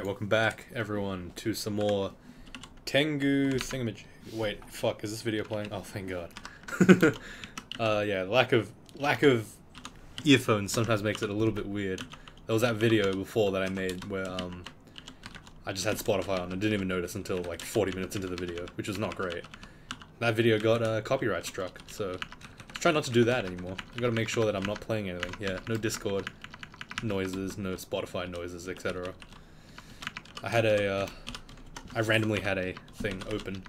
Alright, welcome back, everyone, to some more Tengu thingamajig. Wait, fuck, is this video playing? Oh, thank god. Yeah, lack of earphones sometimes makes it a little bit weird. There was that video before that I made where, I just had Spotify on and didn't even notice until like 40 minutes into the video, which was not great. That video got copyright struck, so try not to do that anymore. I gotta make sure that I'm not playing anything. Yeah, no Discord noises, no Spotify noises, etc. I randomly had a thing open,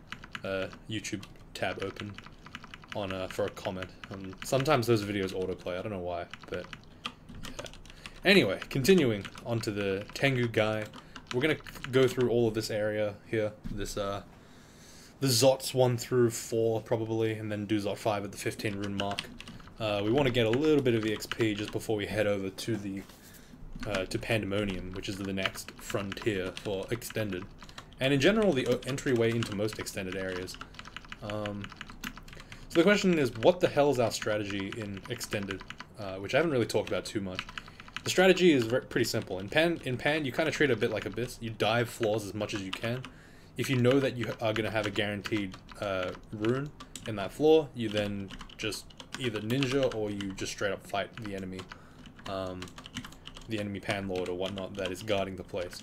YouTube tab open on for a comment. Sometimes those videos autoplay. I don't know why, but yeah. Anyway, continuing onto the Tengu guy, we're gonna go through all of this area here. This the Zots 1 through 4 probably, and then do Zot 5 at the 15 rune mark. We want to get a little bit of EXP just before we head over to the to Pandemonium, which is the next frontier for Extended, and in general the entryway into most Extended areas. So the question is, what the hell is our strategy in Extended, which I haven't really talked about too much. The strategy is pretty simple. In Pan, you kind of treat it a bit like Abyss. You dive floors as much as you can. If you know that you are going to have a guaranteed rune in that floor, you then just either ninja or you just straight up fight the enemy panlord or whatnot that is guarding the place.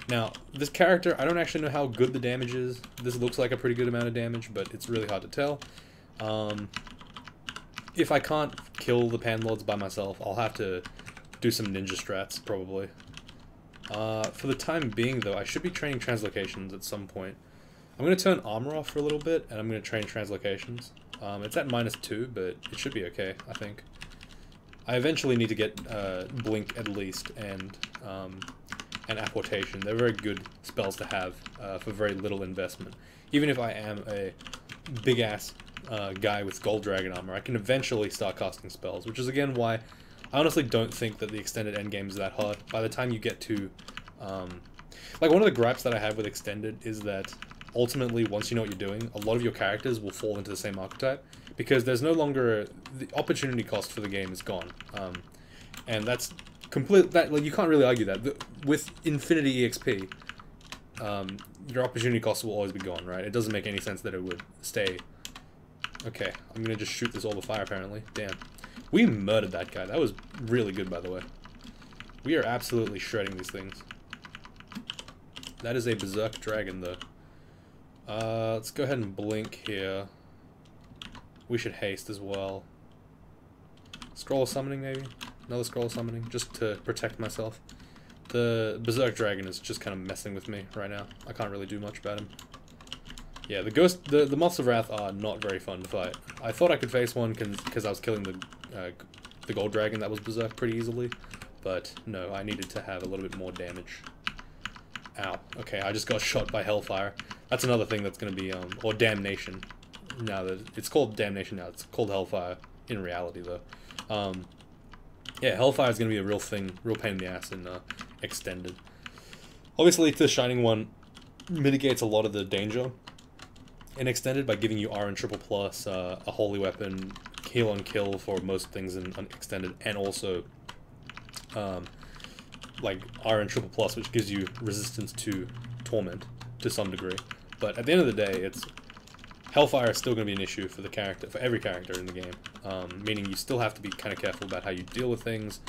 Now, this character, I don't actually know how good the damage is. This looks like a pretty good amount of damage, but it's really hard to tell. If I can't kill the panlords by myself, I'll have to do some ninja strats, probably. For the time being, though, I should be training translocations at some point. I'm going to turn armor off for a little bit, and I'm going to train translocations. It's at -2, but it should be okay, I think. I eventually need to get Blink at least, and Apportation. They're very good spells to have for very little investment. Even if I am a big-ass guy with Gold Dragon armor, I can eventually start casting spells, which is again why I honestly don't think that the Extended endgame is that hard. By the time you get to... like, one of the gripes that I have with Extended is that ultimately, once you know what you're doing, a lot of your characters will fall into the same archetype, because there's no longer... the opportunity cost for the game is gone. And that's complete... like, you can't really argue that. With infinity EXP, your opportunity cost will always be gone, right? It doesn't make any sense that it would stay... Okay, I'm gonna just shoot this all the fire, apparently. Damn. We murdered that guy. That was really good, by the way. We are absolutely shredding these things. That is a Berserk Dragon, though. Let's go ahead and blink here. We should haste as well. Scroll of Summoning, maybe? Another Scroll of Summoning, just to protect myself. The Berserk Dragon is just kind of messing with me right now. I can't really do much about him. Yeah, the Moths of Wrath are not very fun to fight. I thought I could face one because I was killing the Gold Dragon that was Berserk pretty easily, but no, I needed to have a little bit more damage. Ow. Okay, I just got shot by Hellfire. That's another thing that's going to be, or Damnation. Now that it's called Damnation now, it's called Hellfire in reality, though. Yeah, Hellfire is going to be a real thing, real pain in the ass in Extended. Obviously, the Shining One mitigates a lot of the danger in Extended by giving you R and triple plus, a holy weapon, heal on kill for most things in Extended, and also like R and triple plus, which gives you resistance to torment to some degree. But at the end of the day, it's Hellfire is still going to be an issue for the character, for every character in the game. Meaning you still have to be kind of careful about how you deal with things.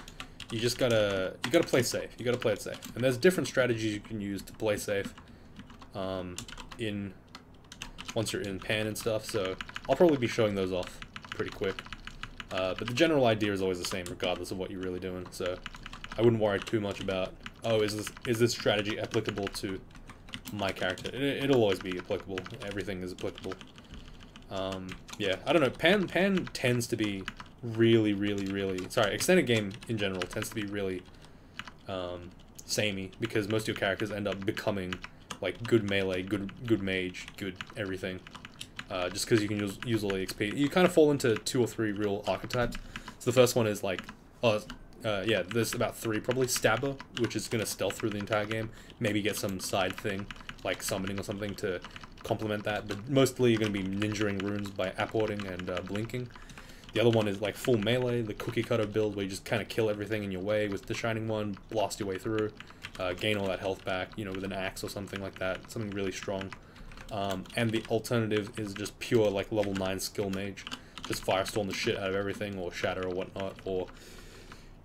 You just gotta play safe. You gotta play it safe, and there's different strategies you can use to play safe. Once you're in Pan and stuff, so I'll probably be showing those off pretty quick. But the general idea is always the same, regardless of what you're really doing. So I wouldn't worry too much about, oh, is this strategy applicable to my character? It'll always be applicable. Everything is applicable. Yeah, I don't know. Pan tends to be really, sorry, Extended game in general tends to be really samey, because most of your characters end up becoming like good melee, good mage, good everything. Just because you can use all the XP. You kind of fall into 2 or 3 real archetypes. So the first one is like, yeah, there's about 3 probably. Stabber, which is going to stealth through the entire game. Maybe get some side thing, like summoning or something to complement that. But mostly you're going to be ninjaing runes by apporting and blinking. The other one is like full melee, the cookie cutter build where you just kind of kill everything in your way with the shining one, blast your way through, gain all that health back, you know, with an axe or something like that, something really strong. And the alternative is just pure like level 9 skill mage, just firestorm the shit out of everything, or shatter or whatnot, or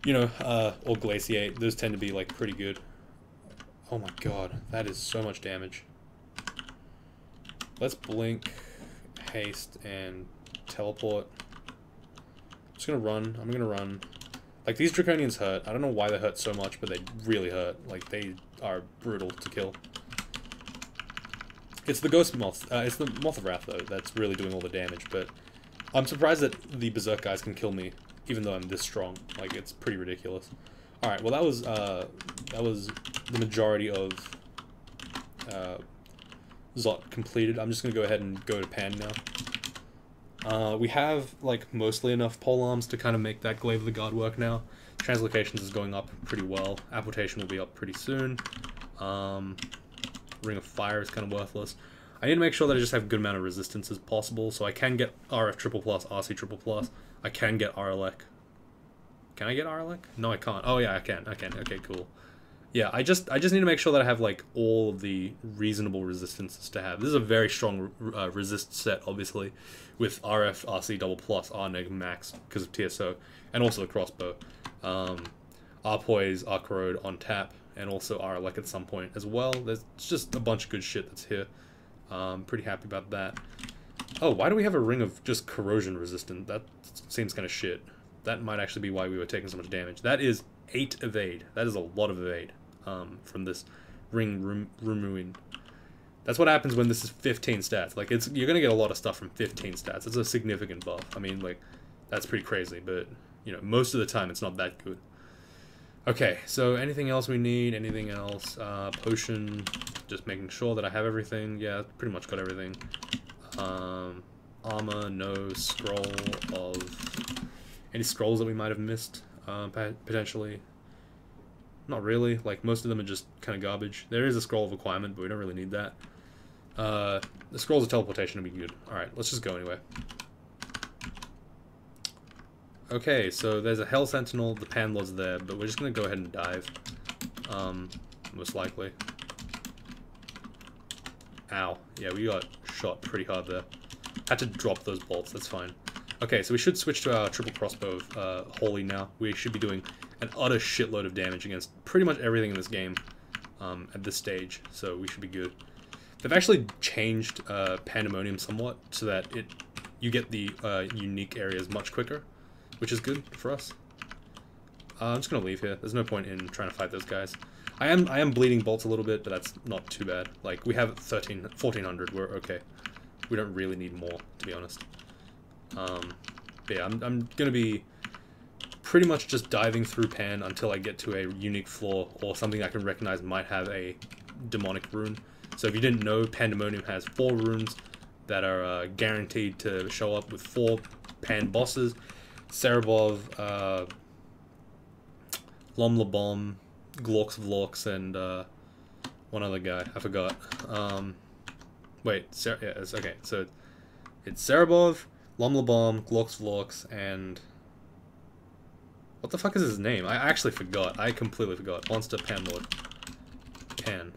you know, or glaciate. Those tend to be like pretty good. Oh my god, that is so much damage. Let's blink, haste, and teleport. I'm just gonna run. I'm gonna run. Like, these draconians hurt. I don't know why they hurt so much, but they really hurt. Like, they are brutal to kill. It's the ghost moth. It's the moth of wrath though that's really doing all the damage. But I'm surprised that the berserk guys can kill me, even though I'm this strong. Like, it's pretty ridiculous. All right. Well, that was the majority of Zot completed. I'm just gonna go ahead and go to Pan now. We have, like, mostly enough pole arms to kind of make that Glaive of the God work now. Translocations is going up pretty well. Application will be up pretty soon. Ring of Fire is kind of worthless. I need to make sure that I just have a good amount of resistance as possible, so I can get RF triple plus, RC triple plus. I can get RLEC. Can I get RLEC? No, I can't. Oh yeah, I can. Okay, cool. Yeah, I just need to make sure that I have, like, all of the reasonable resistances to have. This is a very strong resist set, obviously, with RF, RC double plus, R-neg max because of TSO, and also the crossbow. R-poise, R-corrode on tap, and also R-elec at some point as well. There's just a bunch of good shit that's here. Pretty happy about that. Oh, why do we have a ring of just corrosion resistant? That seems kind of shit. That might actually be why we were taking so much damage. That is 8 evade. That is a lot of evade. From this ring removing. That's what happens when this is 15 stats. Like, you're gonna get a lot of stuff from 15 stats. It's a significant buff. I mean, like, that's pretty crazy, but you know, most of the time it's not that good. Okay, so anything else we need? Anything else? Potion. Just making sure that I have everything. Yeah, pretty much got everything. Armor. No. Scroll of any scrolls that we might have missed. Potentially. Not really. Like, most of them are just kind of garbage. There is a scroll of acquirement, but we don't really need that. The scrolls of teleportation would be good. Alright, let's just go anyway. Okay, so there's a Hell Sentinel. The Panlord's there, but we're just going to go ahead and dive. Most likely. Ow. Yeah, we got shot pretty hard there. Had to drop those bolts. That's fine. Okay, so we should switch to our triple crossbow of Holy now. We should be doing an utter shitload of damage against pretty much everything in this game at this stage, so we should be good. They've actually changed Pandemonium somewhat so that you get the unique areas much quicker, which is good for us. I'm just gonna leave here. There's no point in trying to fight those guys. I am bleeding bolts a little bit, but that's not too bad. Like, we have 1400. We're okay. We don't really need more, to be honest. But yeah, I'm gonna be pretty much just diving through Pan until I get to a unique floor or something I can recognize might have a demonic rune. So if you didn't know, Pandemonium has 4 runes that are guaranteed to show up with 4 Pan bosses. Cerebov, Lebon, Glorks of Lorks, and one other guy. I forgot. Wait, yeah, it's okay. So it's Cerebov, Lebon, Glorks of Lorks, and what the fuck is his name? I actually forgot. I completely forgot. Monster Panlord. Pan.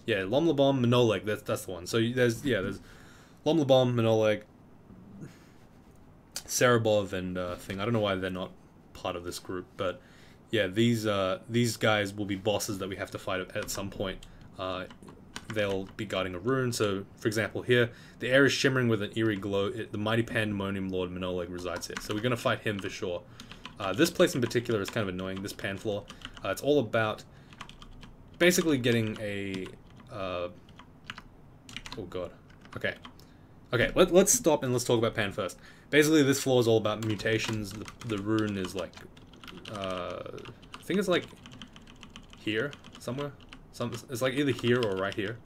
Yeah, Lebon, Manolo. That's the one. So there's Lebon, Manolo, Cerebov, and thing. I don't know why they're not part of this group, but yeah, these guys will be bosses that we have to fight at some point. They'll be guarding a rune. So, for example, here the air is shimmering with an eerie glow. The mighty Pandemonium Lord Manolo resides here, so we're gonna fight him for sure. This place in particular is kind of annoying. This Pan floor. It's all about basically getting a. Oh god. Okay. Let's stop and let's talk about Pan first. Basically, this floor is all about mutations. The rune is like, I think it's like here somewhere. It's like either here or right here.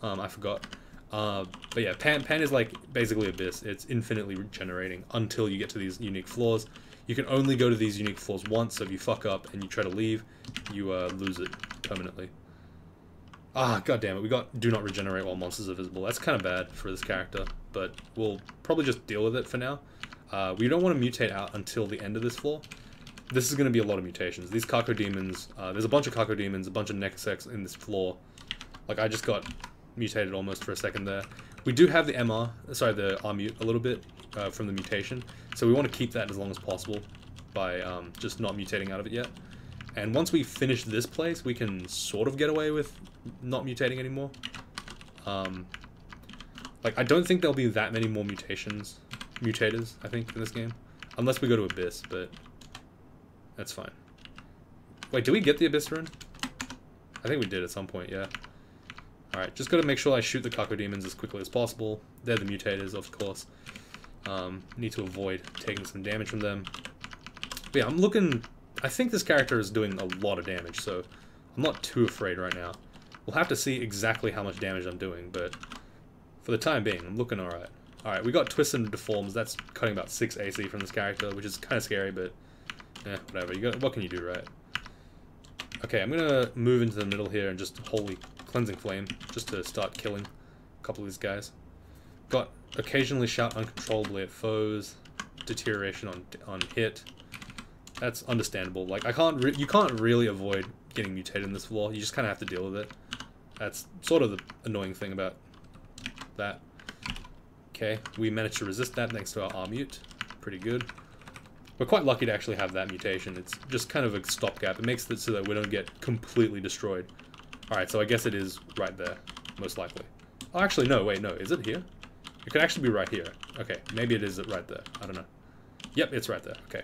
I forgot. But yeah, Pan is like basically Abyss. It's infinitely regenerating until you get to these unique floors. You can only go to these unique floors once, so if you fuck up and you try to leave, you lose it permanently. Ah, god damn it, we got do not regenerate while monsters are visible. That's kind of bad for this character, but we'll probably just deal with it for now. We don't want to mutate out until the end of this floor. This is going to be a lot of mutations. These Kako Demons, there's a bunch of Kako Demons, a bunch of Nekaseks in this floor. Like, I just got mutated almost for a second there. We do have the the R-mute a little bit from the mutation, so we want to keep that as long as possible by just not mutating out of it yet. And once we finish this place, we can sort of get away with not mutating anymore. Like, I don't think there'll be that many more mutators, I think, in this game. Unless we go to Abyss, but that's fine. Wait, did we get the Abyss rune? I think we did at some point, yeah. Alright, just gotta make sure I shoot the Kako Demons as quickly as possible. They're the mutators, of course. Need to avoid taking some damage from them. But yeah, I'm looking... I think this character is doing a lot of damage, so I'm not too afraid right now. We'll have to see exactly how much damage I'm doing, but for the time being, I'm looking alright. Alright, we got Twists and Deforms. That's cutting about 6 AC from this character, which is kind of scary, but yeah, whatever. What can you do, right? Okay, I'm gonna move into the middle here and just holy Cleansing Flame, just to start killing a couple of these guys. Got occasionally shout uncontrollably at foes, deterioration on hit. That's understandable. Like, you can't really avoid getting mutated in this floor. You just kind of have to deal with it. That's sort of the annoying thing about that. Okay, we managed to resist that thanks to our R-mute. Pretty good. We're quite lucky to actually have that mutation. It's just kind of a stopgap. It makes it so that we don't get completely destroyed. Alright, so I guess it is right there, most likely. Oh, actually, no, wait, no. Is it here? It could actually be right here. Okay, maybe it is right there. I don't know. Yep, it's right there. Okay.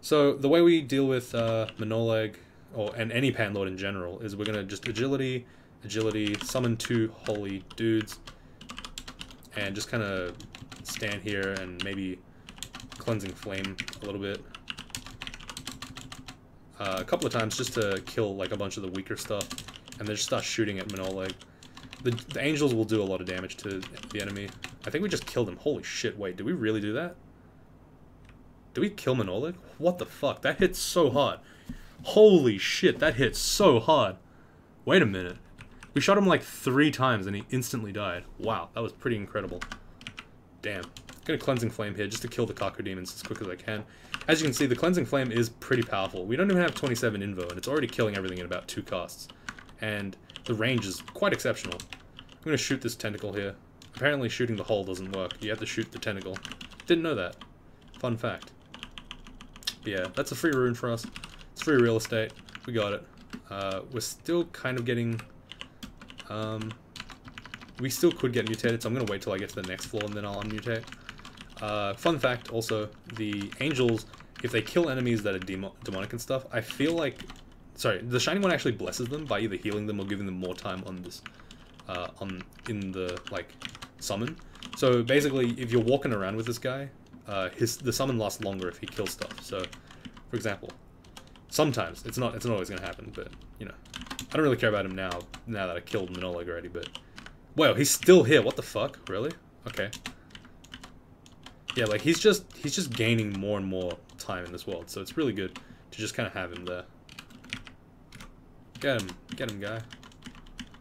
So, the way we deal with Manolo, and any Panlord in general, is we're going to just agility, summon 2 holy dudes, and just kind of stand here and maybe Cleansing Flame a little bit. A couple of times just to kill like a bunch of the weaker stuff, and then just start shooting at Manolo. The angels will do a lot of damage to the enemy. I think we just killed him. Holy shit, wait, did we really do that? Did we kill Manolo? What the fuck? That hit so hard. Holy shit, that hit so hard. Wait a minute. We shot him like 3 times and he instantly died. Wow, that was pretty incredible. Damn. Gonna Cleansing Flame here just to kill the Kako Demons as quick as I can. As you can see, the Cleansing Flame is pretty powerful. We don't even have 27 invo, and it's already killing everything in about 2 casts. And the range is quite exceptional. I'm gonna shoot this tentacle here. Apparently shooting the hole doesn't work. You have to shoot the tentacle. Didn't know that. Fun fact. But yeah, that's a free rune for us. It's free real estate. We got it. We're still kind of getting... we still could get mutated, so I'm going to wait till I get to the next floor and then I'll unmutate. Fun fact, also, the angels, if they kill enemies that are demonic and stuff, I feel like... Sorry, the Shining One actually blesses them by either healing them or giving them more time on this... in the, like, summon. So basically, if you're walking around with this guy, the summon lasts longer if he kills stuff. So, for example, sometimes, it's not always going to happen, but, you know, I don't really care about him now that I killed Manolo already, but... Wow, he's still here, what the fuck? Really? Okay. Yeah, like, he's just gaining more and more time in this world, so it's really good to just kind of have him there. Get him, guy.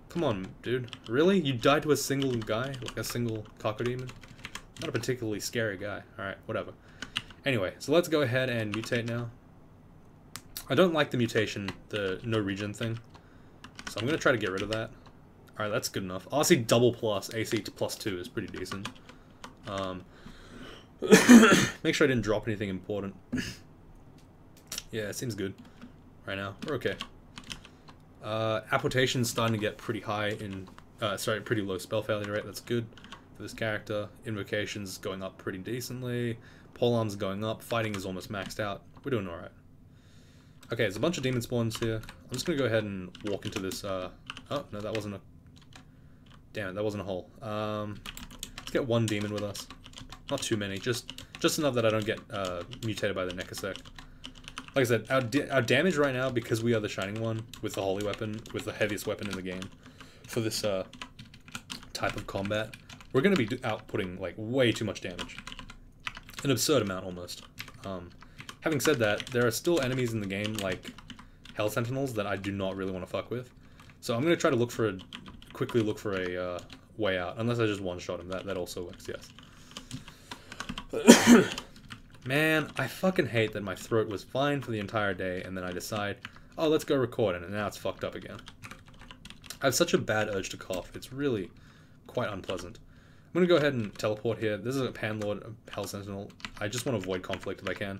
Come on, dude. Really? You died to a single guy? Like a single Kako Demon? Not a particularly scary guy. Alright, whatever. Anyway, so let's go ahead and mutate now. I don't like the mutation, the no regen thing. So I'm going to try to get rid of that. Alright, that's good enough. Honestly, double plus AC to +2 is pretty decent. Make sure I didn't drop anything important. Yeah, it seems good. Right now, we're okay. Apportation's starting to get pretty high in... sorry, pretty low spell failure rate. That's good for this character. Invocation's going up pretty decently. Polearm's going up. Fighting is almost maxed out. We're doing alright. Okay, there's a bunch of demon spawns here. I'm just going to go ahead and walk into this... Oh, no, that wasn't a... Damn it, that wasn't a hole. Let's get 1 demon with us. Not too many, just enough that I don't get mutated by the Nekasek. Like I said, our damage right now, because we are the Shining One with the Holy Weapon, with the heaviest weapon in the game, for this type of combat, we're going to be outputting like way too much damage. An absurd amount, almost. Having said that, there are still enemies in the game, like Hell Sentinels, that I do not really want to fuck with. So I'm going to try to quickly look for a way out, unless I just one-shot him. That also works, yes. Man, I fucking hate that my throat was fine for the entire day, and then I decide, oh, let's go record it, and now it's fucked up again. I have such a bad urge to cough. It's really quite unpleasant. I'm going to go ahead and teleport here. This is a Panlord, a Hell Sentinel. I just want to avoid conflict if I can.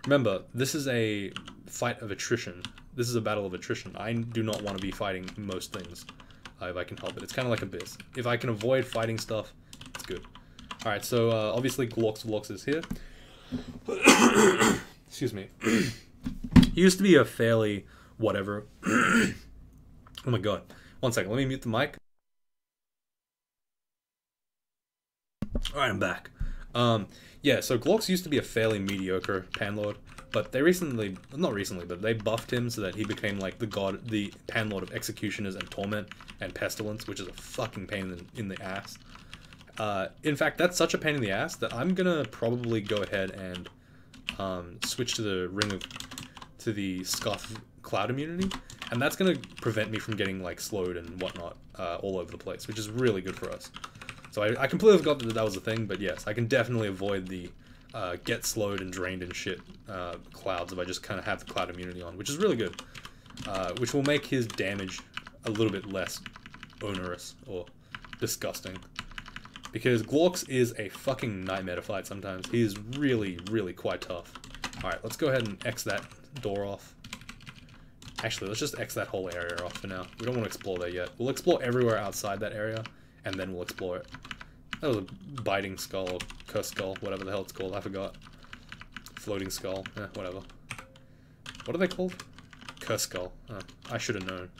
Remember, this is a fight of attrition. This is a battle of attrition. I do not want to be fighting most things if I can help it. It's kind of like Abyss. If I can avoid fighting stuff, it's good. Alright, so obviously Glorx is here. Excuse me. He used to be a fairly whatever. Oh my god. One second, let me mute the mic. Alright, I'm back. Yeah, so Glorx used to be a fairly mediocre Panlord, but they recently, not recently, but they buffed him so that he became like the Panlord of Executioners and Torment and Pestilence, which is a fucking pain in the ass. In fact, that's such a pain in the ass that I'm gonna probably go ahead and switch to the Scuff Cloud immunity, and that's gonna prevent me from getting like slowed and whatnot all over the place, which is really good for us. So I completely forgot that that was a thing, but yes, I can definitely avoid the get slowed and drained and shit clouds if I just kind of have the cloud immunity on, which is really good, which will make his damage a little bit less onerous or disgusting. Because Glorx is a fucking nightmare to fight sometimes. He is really, really quite tough. Alright, let's go ahead and X that door off. Actually, let's just X that whole area off for now. We don't want to explore there yet. We'll explore everywhere outside that area, and then we'll explore it. That was a biting skull, or cursed skull, whatever the hell it's called, I forgot. Floating skull, whatever. What are they called? Cursed skull. I should have known.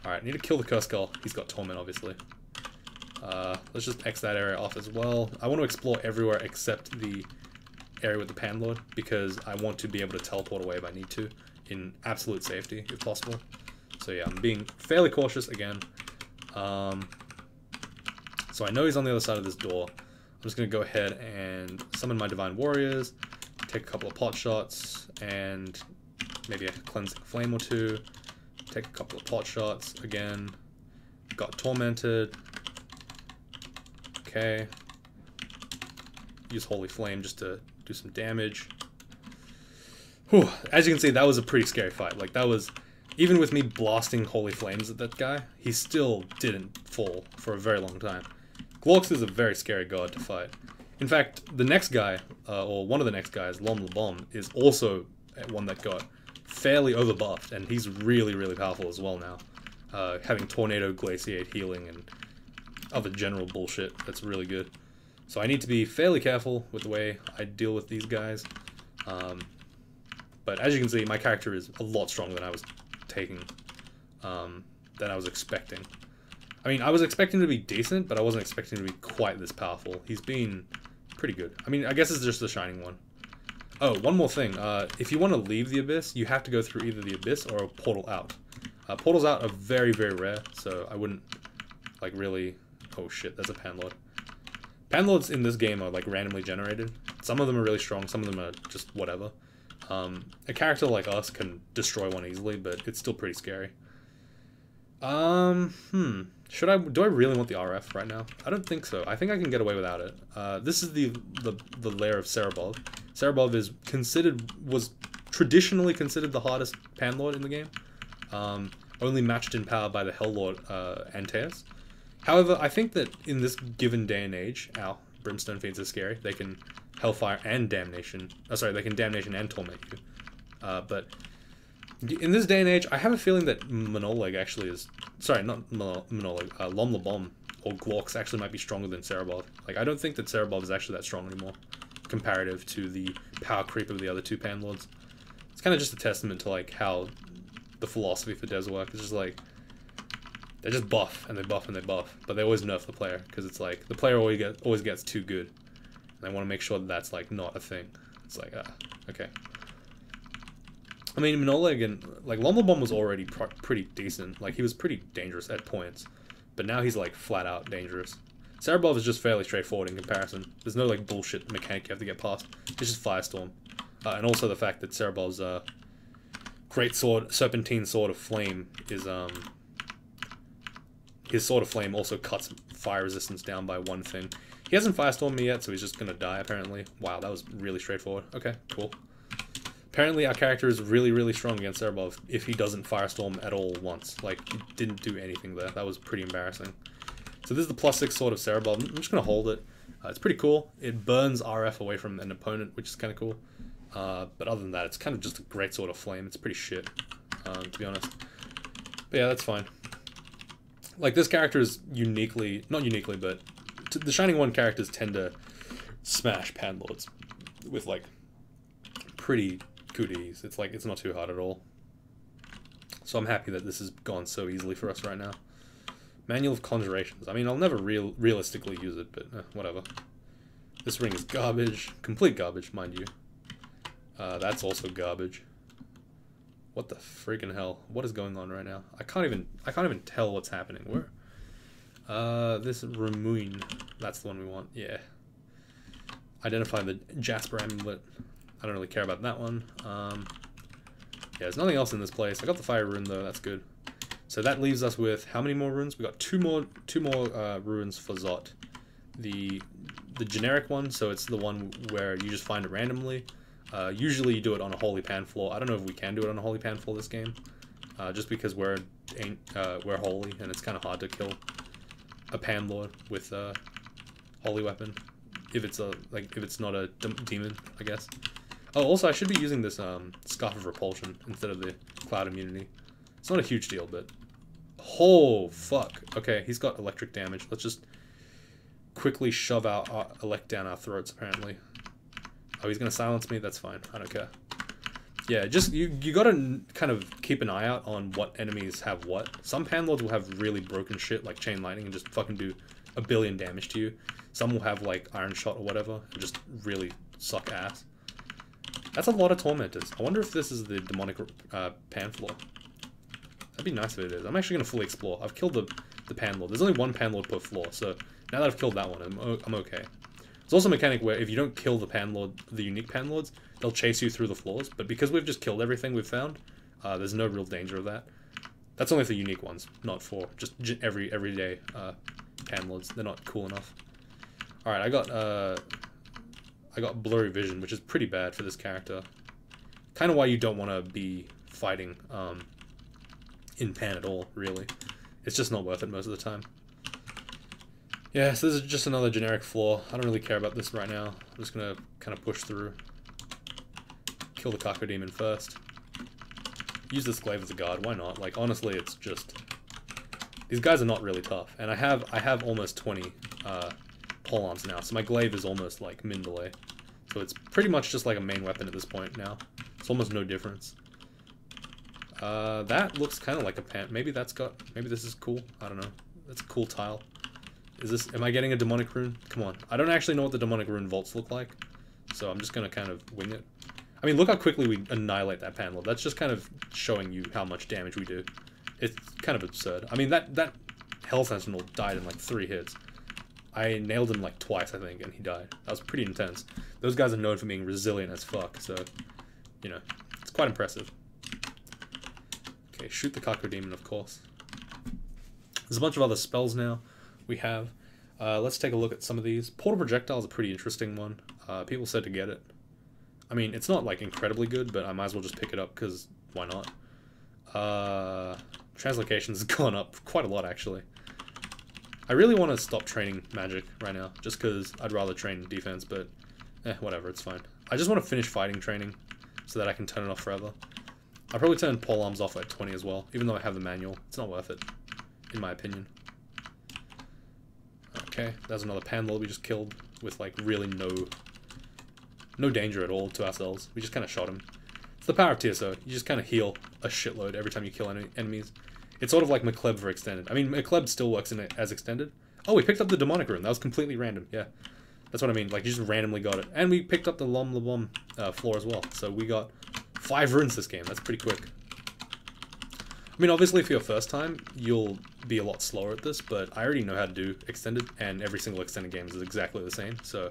Alright, need to kill the cursed skull. He's got torment, obviously. Let's just X that area off as well. I want to explore everywhere except the area with the Panlord, because I want to be able to teleport away if I need to, in absolute safety, if possible. So yeah, I'm being fairly cautious again. So I know he's on the other side of this door. I'm just going to go ahead and summon my Divine Warriors, take a couple of pot shots, and maybe a cleansing flame or two. Take a couple of pot shots again. Got tormented. Okay. Use Holy Flame just to do some damage. Whew. As you can see, that was a pretty scary fight. Like, that was... Even with me blasting Holy Flames at that guy, he still didn't fall for a very long time. Glorx is a very scary god to fight. In fact, the next guy, or one of the next guys, Lebon, is also one that got fairly overbuffed, and he's really, really powerful as well now. Having Tornado, Glaciate, Healing, and other general bullshit that's really good. So I need to be fairly careful with the way I deal with these guys. But as you can see, my character is a lot stronger than I was than I was expecting. I mean, I was expecting to be decent, but I wasn't expecting to be quite this powerful. He's been pretty good. I mean, I guess it's just the Shining one. Oh, one more thing. If you want to leave the Abyss, you have to go through either the Abyss or a portal out. Portals out are very, very rare, so I wouldn't, like, really... Oh shit, that's a Panlord. Panlords in this game are, like, randomly generated. Some of them are really strong, some of them are just whatever. A character like us can destroy one easily, but it's still pretty scary. Do I really want the RF right now? I don't think so. I think I can get away without it. This is the lair of Cerebov. Cerebov was traditionally considered the hardest Panlord in the game. Only matched in power by the Hell-Lord, Antaeus. However, I think that in this given day and age, Brimstone Fiends are scary. They can Hellfire and Damnation. They can Damnation and Torment you. But in this day and age, I have a feeling that Manolo actually is... Sorry, not Manolo. Lebon or Glorx actually might be stronger than Cerebov. Like, I don't think that Cerebov is actually that strong anymore, comparative to the power creep of the other two Panlords. It's kind of just a testament to, like, how the philosophy for devs work. It's just like... They just buff, and they buff, and they buff. But they always nerf the player, because it's like, the player always gets too good. And I want to make sure that that's, like, not a thing. It's like, okay. I mean, Manolo, again, like, Lebon was already pretty decent. Like, he was pretty dangerous at points. But now he's, like, flat-out dangerous. Cerebov is just fairly straightforward in comparison. There's no, like, bullshit mechanic you have to get past. It's just Firestorm. And also the fact that Cerebov's, Great Sword, Serpentine Sword of Flame is, his Sword of Flame also cuts fire resistance down by 1 thing. He hasn't Firestormed me yet, so he's just gonna die, apparently. Wow, that was really straightforward. Okay, cool. Apparently our character is really, really strong against Cerebov if he doesn't Firestorm at all once. Like, he didn't do anything there. That was pretty embarrassing. So this is the +6 Sword of Cerebov. I'm just gonna hold it. It's pretty cool. It burns RF away from an opponent, which is kind of cool. But other than that, it's kind of just a great Sword of Flame. It's pretty shit, to be honest. But yeah, that's fine. Like, this character is uniquely... Not uniquely, but... The Shining One characters tend to smash Panlords with, like, pretty good ease. It's like, it's not too hard at all. So I'm happy that this has gone so easily for us right now. Manual of Conjurations. I mean, I'll never realistically use it, but whatever. This ring is garbage. Complete garbage, mind you. That's also garbage. What the freaking hell? What is going on right now? I can't even tell what's happening. Where? This Remuin. That's the one we want. Yeah. Identify the Jasper Amulet. I don't really care about that one. Yeah, there's nothing else in this place. I got the Fire Rune though. That's good. So that leaves us with how many more runes? We got two more runes for Zot. The generic one, so it's the one where you just find it randomly. Usually you do it on a Holy Pan floor. I don't know if we can do it on a Holy Pan floor this game, just because we're holy and it's kind of hard to kill a Pan Lord with a holy weapon if it's not a demon, I guess. Oh, also I should be using this Scarf of Repulsion instead of the Cloud Immunity. It's not a huge deal, but oh fuck. Okay, he's got electric damage. Let's just quickly shove our elect down our throats. Apparently. Oh, he's gonna silence me? That's fine. I don't care. Yeah, just, you gotta kind of keep an eye out on what enemies have what. Some Panlords will have really broken shit, like Chain Lightning, and just fucking do a billion damage to you. Some will have, like, Iron Shot or whatever, and just really suck ass. That's a lot of Tormentors. I wonder if this is the demonic Pan floor. That'd be nice if it is. I'm actually gonna fully explore. I've killed the Panlord. There's only one Panlord per floor, so now that I've killed that one, I'm okay. There's also a mechanic where if you don't kill the Panlord, the unique Panlords, they'll chase you through the floors. But because we've just killed everything we've found, there's no real danger of that. That's only for unique ones, not for just everyday Panlords. They're not cool enough. All right, I got blurry vision, which is pretty bad for this character. Kind of why you don't want to be fighting in Pan at all, really. It's just not worth it most of the time. Yeah, so this is just another generic floor. I don't really care about this right now. I'm just gonna kind of push through. Kill the Cacodemon first. Use this glaive as a guard, why not? Like, honestly, it's just... These guys are not really tough. And I have almost 20 pole arms now, so my glaive is almost like min delay. So it's pretty much just like a main weapon at this point now. It's almost no difference. That looks kind of like a pan. Maybe this is cool. I don't know. That's a cool tile. Am I getting a demonic rune? Come on. I don't actually know what the demonic rune vaults look like, so I'm just gonna kind of wing it. I mean, look how quickly we annihilate that Panlord. That's just kind of showing you how much damage we do. It's kind of absurd. I mean, that Hell Sentinel died in like 3 hits. I nailed him like twice, I think, and he died. That was pretty intense. Those guys are known for being resilient as fuck, so, you know, it's quite impressive. Okay, shoot the Cacodemon, of course. There's a bunch of other spells now we have. Let's take a look at some of these. Portal Projectile is a pretty interesting one. People said to get it. I mean, it's not like incredibly good, but I might as well just pick it up because why not? Translocations has gone up quite a lot, actually. I really want to stop training magic right now, just because I'd rather train defense, but whatever, it's fine. I just want to finish fighting training so that I can turn it off forever. I'll probably turn pole arms off at 20 as well, even though I have the manual. It's not worth it, in my opinion. Okay, there's another Panlord we just killed with like really no danger at all to ourselves. We just kind of shot him. It's the power of TSO. You just kind of heal a shitload every time you kill enemies. It's sort of like McCleb for extended. I mean, McCleb still works in it as extended. Oh, we picked up the demonic rune. That was completely random. Yeah, that's what I mean. Like, you just randomly got it. And we picked up the Lebon floor as well. So we got 5 runes this game. That's pretty quick. I mean, obviously for your first time, you'll be a lot slower at this, but I already know how to do extended, and every single extended game is exactly the same. So,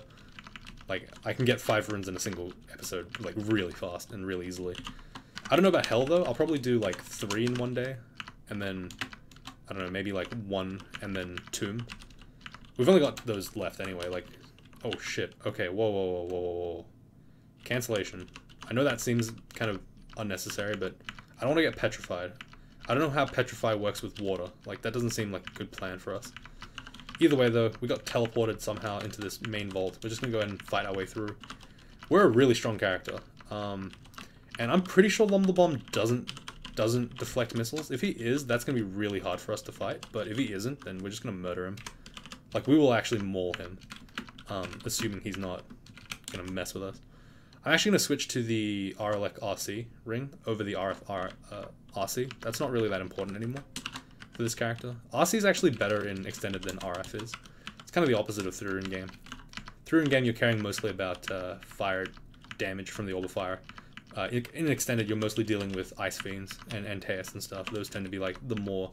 like, I can get 5 runes in a single episode, like, really fast and really easily. I don't know about Hell, though. I'll probably do, like, 3 in one day, and then I don't know, maybe like 1 and then Tomb. We've only got those left anyway, like, oh shit, okay, whoa. Cancellation. I know that seems kind of unnecessary, but I don't want to get petrified. I don't know how petrify works with water, like that doesn't seem like a good plan for us. Either way though, we got teleported somehow into this main vault. We're just gonna go ahead and fight our way through. We're a really strong character, and I'm pretty sure Lebon doesn't deflect missiles. If he is, that's gonna be really hard for us to fight, but if he isn't, then we're just gonna murder him. Like, we will actually maul him, assuming he's not gonna mess with us. I'm actually gonna switch to the RLX RC ring over the RC. That's not really that important anymore for this character. RC is actually better in Extended than RF is. It's kind of the opposite of through in game. Through in game, you're caring mostly about fire damage from the orb of fire. In Extended, you're mostly dealing with Ice Fiends and Antaeus and stuff. Those tend to be like the more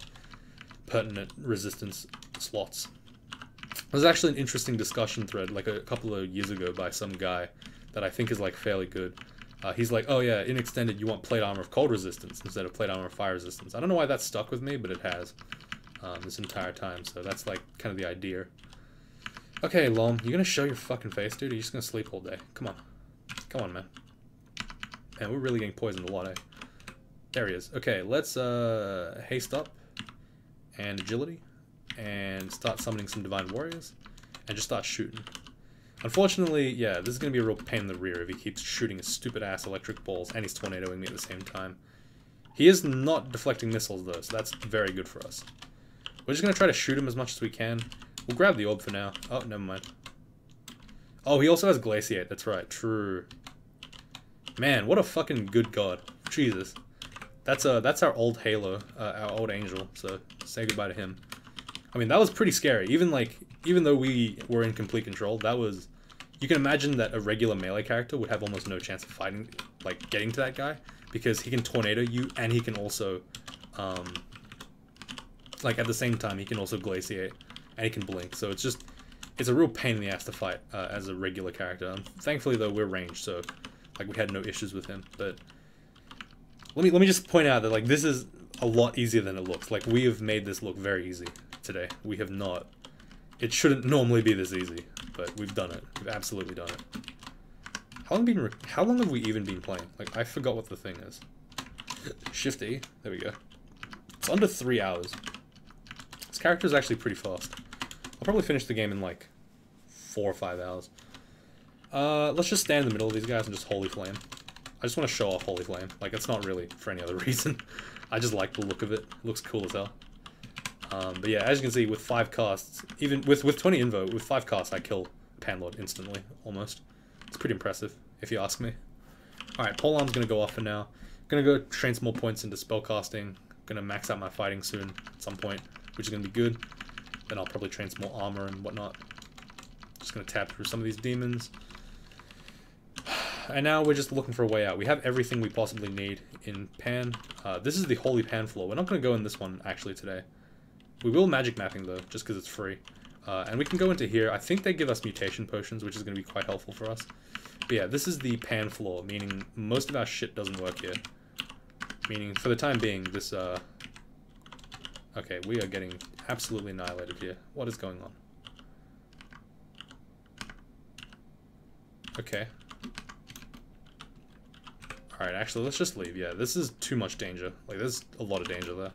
pertinent resistance slots. There's actually an interesting discussion thread like a couple of years ago by some guy that I think is like fairly good. He's like, oh yeah, in Extended you want plate armor of cold resistance instead of plate armor of fire resistance. I don't know why that stuck with me, but it has this entire time, so that's like kind of the idea. Okay, Lom, you gonna show your fucking face, dude? Or are you just gonna sleep all day? Come on. Come on, man. Man, we're really getting poisoned a lot, eh? There he is. Okay, let's haste up and agility and start summoning some Divine Warriors and just start shooting. Unfortunately, yeah, this is going to be a real pain in the rear if he keeps shooting his stupid ass electric balls and he's tornadoing me at the same time. He is not deflecting missiles though, so that's very good for us. We're just going to try to shoot him as much as we can. We'll grab the orb for now. Oh, never mind. Oh, he also has Glaciate, that's right, true. Man, what a fucking good god. Jesus. That's our old Halo, our old angel, so say goodbye to him. I mean, that was pretty scary. Even though we were in complete control, that was... You can imagine that a regular melee character would have almost no chance of fighting, like, getting to that guy, because he can tornado you, and he can also, like, at the same time, he can also glaciate, and he can blink, so it's a real pain in the ass to fight, as a regular character. Thankfully, though, we're ranged, so, like, we had no issues with him, but... Let me just point out that, like, this is a lot easier than it looks. Like, we have made this look very easy today. We have not. It shouldn't normally be this easy, but we've done it. We've absolutely done it. How long have we even been playing? Like, I forgot what the thing is. Shift E. There we go. It's under 3 hours. This character is actually pretty fast. I'll probably finish the game in, like, 4 or 5 hours. Let's just stand in the middle of these guys and just Holy Flame. I just want to show off Holy Flame. Like, it's not really for any other reason. I just like the look of it. It looks cool as hell. But yeah, as you can see, with 5 casts, even with 20 invo, with 5 casts, I kill Panlord instantly, almost. It's pretty impressive, if you ask me. Alright, Polearm's gonna go off for now. Gonna go train some more points into spellcasting. Gonna max out my fighting soon, at some point, which is gonna be good. Then I'll probably train some more armor and whatnot. Just gonna tap through some of these demons. And now we're just looking for a way out. We have everything we possibly need in Pan. This is the Holy Pan floor. We're not gonna go in this one, actually, today. We will magic mapping though, just because it's free. And we can go into here. I think they give us mutation potions, which is going to be quite helpful for us. But yeah, this is the pan floor, meaning most of our shit doesn't work here. Meaning, for the time being, this, okay, we are getting absolutely annihilated here. What is going on? Okay. Alright, actually, let's just leave. Yeah, this is too much danger. Like, there's a lot of danger there.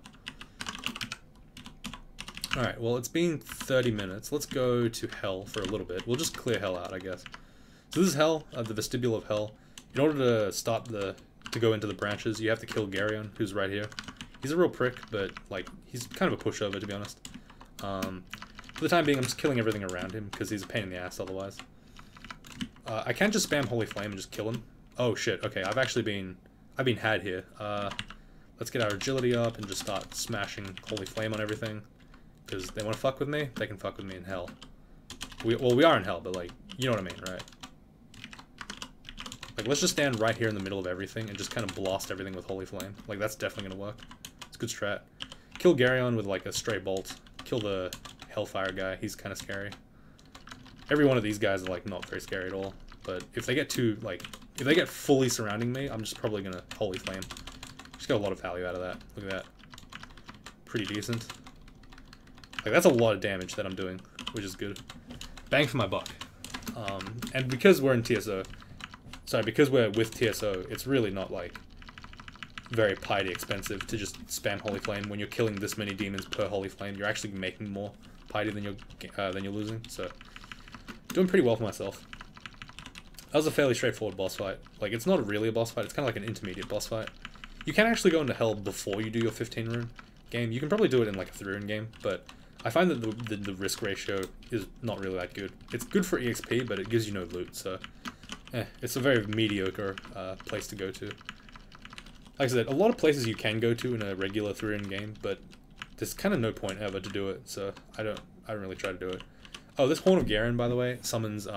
Alright, well, it's been 30 minutes. Let's go to Hell for a little bit. We'll just clear Hell out, I guess. So this is Hell, the vestibule of Hell. In order to stop to go into the branches, you have to kill Garyon, who's right here. He's a real prick, but, like, he's kind of a pushover, to be honest. For the time being, I'm just killing everything around him, because he's a pain in the ass otherwise. I can't just spam Holy Flame and just kill him. Oh, shit, okay, I've been had here. Let's get our agility up and just start smashing Holy Flame on everything. Because they want to fuck with me, they can fuck with me in Hell. Well, we are in Hell, but, like, you know what I mean, right? Like, let's just stand right here in the middle of everything and just kind of blast everything with Holy Flame. Like, that's definitely gonna work. It's a good strat. Kill Garyon with, like, a stray bolt. Kill the Hellfire guy, he's kind of scary. Every one of these guys are, like, not very scary at all. But if they get too, like, if they get fully surrounding me, I'm just probably gonna Holy Flame. Just got a lot of value out of that. Look at that. Pretty decent. Like, that's a lot of damage that I'm doing, which is good. Bang for my buck. And because we're in TSO, sorry, because we're with TSO, it's really not, like, very piety expensive to just spam Holy Flame. When you're killing this many demons per Holy Flame, you're actually making more piety than you're losing, so doing pretty well for myself. That was a fairly straightforward boss fight. Like, it's not really a boss fight, it's kind of like an intermediate boss fight. You can actually go into hell before you do your 15 rune game. You can probably do it in like a 3 rune game, but I find that the risk ratio is not really that good. It's good for EXP, but it gives you no loot, so it's a very mediocre place to go to. Like I said, a lot of places you can go to in a regular 3 rune game, but there's kind of no point ever to do it, so I don't really try to do it. Oh, this Horn of Garen, by the way, summons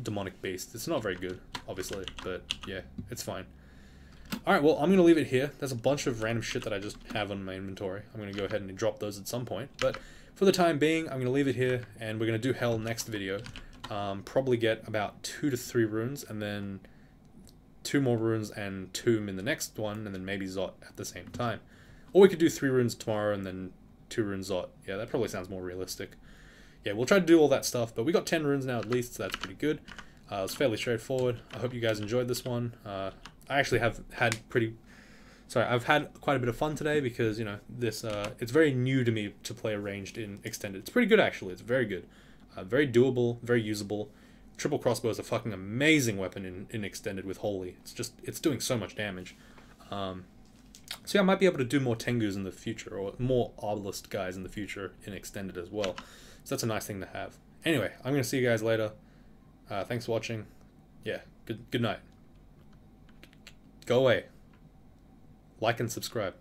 demonic beast. It's not very good, obviously, but yeah, it's fine. Alright, well, I'm going to leave it here. There's a bunch of random shit that I just have on my inventory. I'm going to go ahead and drop those at some point, but for the time being, I'm going to leave it here, and we're going to do hell next video. Probably get about 2 to 3 runes, and then 2 more runes and Tomb in the next one, and then maybe Zot at the same time. Or we could do 3 runes tomorrow, and then 2 runes Zot. Yeah, that probably sounds more realistic. Yeah, we'll try to do all that stuff, but we got 10 runes now at least, so that's pretty good. It was fairly straightforward. I hope you guys enjoyed this one. I actually have had I've had quite a bit of fun today because, you know, this, it's very new to me to play a ranged in Extended. It's pretty good, actually. It's very good. Very doable, very usable. Triple crossbow is a fucking amazing weapon in Extended with Holy. It's doing so much damage. So yeah, I might be able to do more Tengus in the future, or more Obelisk guys in the future in Extended as well. So that's a nice thing to have. Anyway, I'm going to see you guys later. Thanks for watching. Yeah, good night. Go away. Like and subscribe.